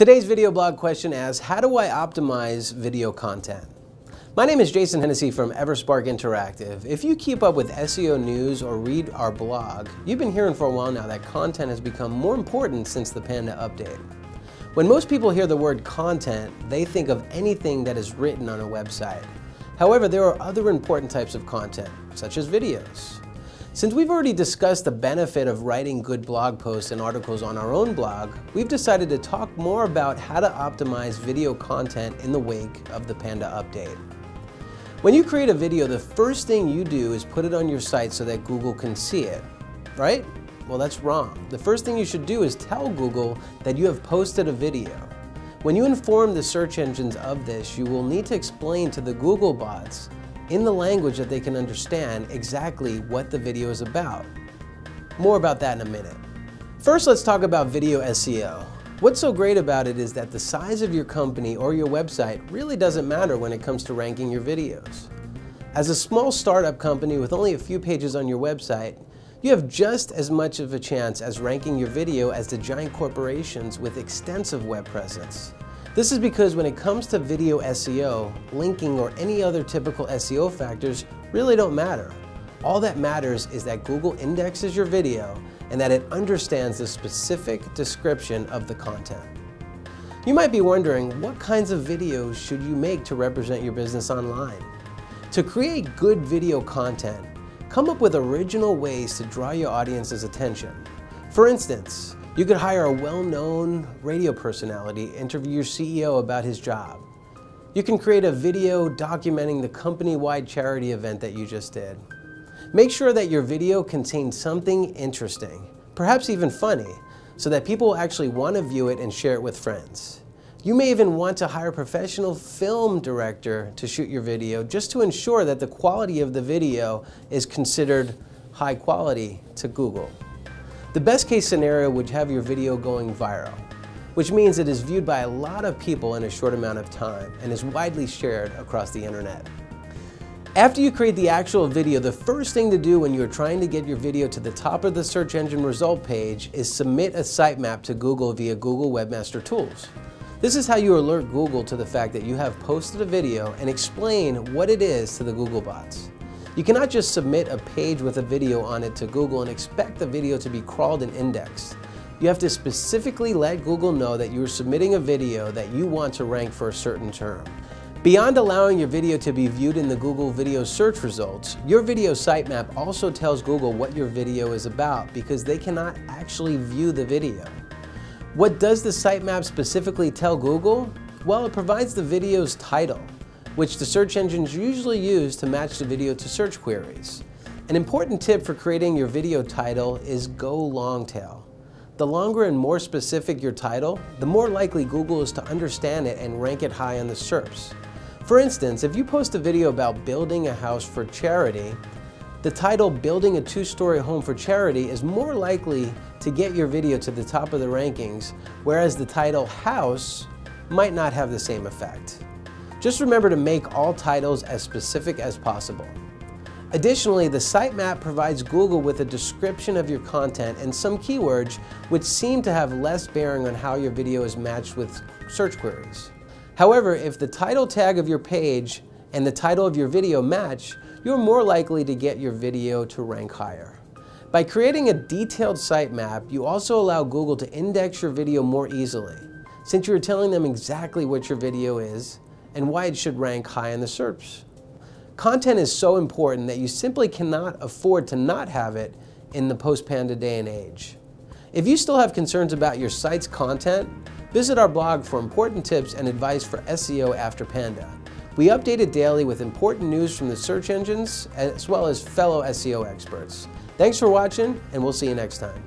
Today's video blog question asks, how do I optimize video content? My name is Jason Hennessy from EverSpark Interactive. If you keep up with SEO news or read our blog, you've been hearing for a while now that content has become more important since the Panda update. When most people hear the word content, they think of anything that is written on a website. However, there are other important types of content, such as videos. Since we've already discussed the benefit of writing good blog posts and articles on our own blog, we've decided to talk more about how to optimize video content in the wake of the Panda update. When you create a video, the first thing you do is put it on your site so that Google can see it, right? Well, that's wrong. The first thing you should do is tell Google that you have posted a video. When you inform the search engines of this, you will need to explain to the Google bots in the language that they can understand exactly what the video is about. More about that in a minute. First, let's talk about video SEO. What's so great about it is that the size of your company or your website really doesn't matter when it comes to ranking your videos. As a small startup company with only a few pages on your website, you have just as much of a chance as ranking your video as the giant corporations with extensive web presence. This is because when it comes to video SEO, linking or any other typical SEO factors really don't matter. All that matters is that Google indexes your video and that it understands the specific description of the content. You might be wondering, what kinds of videos should you make to represent your business online? To create good video content, come up with original ways to draw your audience's attention. For instance, you could hire a well-known radio personality to interview your CEO about his job. You can create a video documenting the company-wide charity event that you just did. Make sure that your video contains something interesting, perhaps even funny, so that people will actually want to view it and share it with friends. You may even want to hire a professional film director to shoot your video just to ensure that the quality of the video is considered high quality to Google. The best case scenario would have your video going viral, which means it is viewed by a lot of people in a short amount of time and is widely shared across the internet. After you create the actual video, the first thing to do when you are trying to get your video to the top of the search engine result page is submit a sitemap to Google via Google Webmaster Tools. This is how you alert Google to the fact that you have posted a video and explain what it is to the Google bots. You cannot just submit a page with a video on it to Google and expect the video to be crawled and indexed. You have to specifically let Google know that you are submitting a video that you want to rank for a certain term. Beyond allowing your video to be viewed in the Google video search results, your video sitemap also tells Google what your video is about because they cannot actually view the video. What does the sitemap specifically tell Google? Well, it provides the video's title, which the search engines usually use to match the video to search queries. An important tip for creating your video title is go long tail. The longer and more specific your title, the more likely Google is to understand it and rank it high on the SERPs. For instance, if you post a video about building a house for charity, the title "Building a Two-Story Home for Charity" is more likely to get your video to the top of the rankings, whereas the title "House" might not have the same effect. Just remember to make all titles as specific as possible. Additionally, the sitemap provides Google with a description of your content and some keywords which seem to have less bearing on how your video is matched with search queries. However, if the title tag of your page and the title of your video match, you're more likely to get your video to rank higher. By creating a detailed sitemap, you also allow Google to index your video more easily, since you're telling them exactly what your video is and why it should rank high in the SERPs. Content is so important that you simply cannot afford to not have it in the post-Panda day and age. If you still have concerns about your site's content, visit our blog for important tips and advice for SEO after Panda. We update it daily with important news from the search engines as well as fellow SEO experts. Thanks for watching, and we'll see you next time.